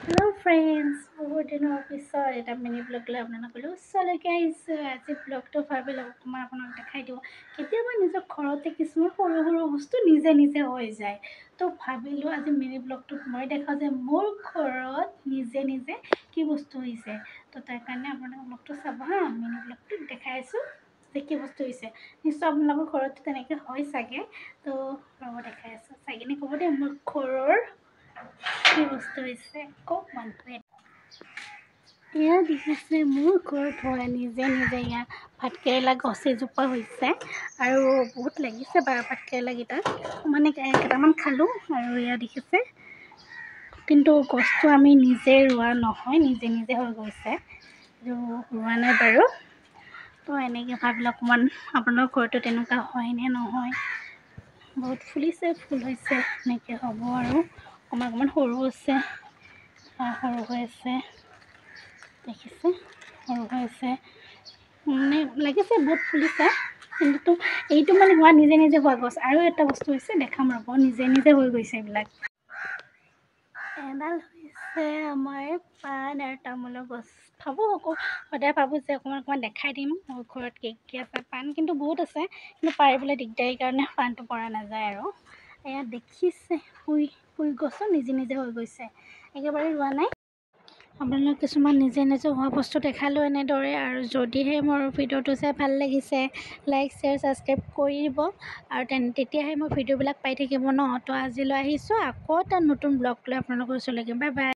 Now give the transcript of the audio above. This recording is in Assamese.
হেল্ল' ফ্ৰেণ্ডছ, বহুত দিনৰ পিছত এটা মিনি ব্লগ লৈ আপোনালোকলৈ ওচৰলৈকে আহিছোঁ। আজি ব্লগটো ভাবিলোঁ অকণমান আপোনালোক দেখাই দিওঁ। কেতিয়াবা নিজৰ ঘৰতে কিছুমান সৰু সৰু বস্তু নিজে নিজে হৈ যায়, তো ভাবিলোঁ আজি মিনি ব্লগটোত মই দেখাওঁ যে মোৰ ঘৰত নিজে নিজে কি বস্তু হৈছে। তো তাৰ কাৰণে আপোনালোকে ব্লগটো চাব হা। মিনি ব্লগটোত দেখাই আছোঁ যে কি বস্তু হৈছে। নিশ্চয় আপোনালোকৰ ঘৰতো তেনেকৈ হয় চাগে, তো ৰ'ব দেখাই আছোঁ। চাই কিনে ক'ব দেই মোৰ ঘৰৰ কি বস্তু হৈছে। কওক মানুহে এয়া দেখিছে মোৰ ঘৰত হোৱা নিজে নিজে ইয়াত ভাতকেৰেলা গছ এজোপা হৈছে আৰু বহুত লাগিছে বাৰু ভাতকেৰেলাকেইটা। মানে কেইটামান খালোঁ আৰু এয়া দেখিছে, কিন্তু গছটো আমি নিজে ৰোৱা নহয়, নিজে নিজে হৈ গৈছে, এইটো ৰোৱা নাই বাৰু। তো এনেকৈ ভাবিলোঁ অকণমান আপোনাৰ ঘৰতো তেনেকুৱা হয় নে নহয়। বহুত ফুলিছে, ফুল হৈছে, এনেকৈ হ'ব আৰু অকণমান অকণমান সৰু আছে, সৰু হৈ আছে, দেখিছে সৰু হৈ আছে, মানে লাগিছে বহুত ফুলিছে, কিন্তু এইটো মানে হোৱা নিজে নিজে হোৱা গছ। আৰু এটা বস্তু হৈছে দেখাম ৰ'ব, নিজে নিজে হৈ গৈছে এইবিলাক। এডাল হৈছে আমাৰ পাণ আৰু তামোলৰ গছ। ভাবোঁ সদায় ভাবোঁ যে অকণমান অকণমান দেখাই দিম মোৰ ঘৰত কি কি আছে। পাণ কিন্তু বহুত আছে, কিন্তু পাৰিবলৈ দিগদাৰীৰ কাৰণে পাণটো পৰা নাযায় আৰু। এয়া দেখিছে ফুল গছো নিজে নিজে হৈ গৈছে, একেবাৰে ৰোৱা নাই। আপোনালোক কিছুমান নিজে নিজে হোৱা বস্তু দেখালোঁ এনেদৰে। আৰু যদিহে মোৰ ভিডিঅ'টো চাই ভাল লাগিছে, লাইক শ্বেয়াৰ ছাবস্ক্ৰাইব কৰি দিব, আৰু তেতিয়াহে মোৰ ভিডিঅ'বিলাক পাই থাকিব ন। তো আজিলৈ আহিছোঁ, আকৌ এটা নতুন ব্লগ লৈ আপোনালোকৰ ওচৰলৈকে। Bye bye.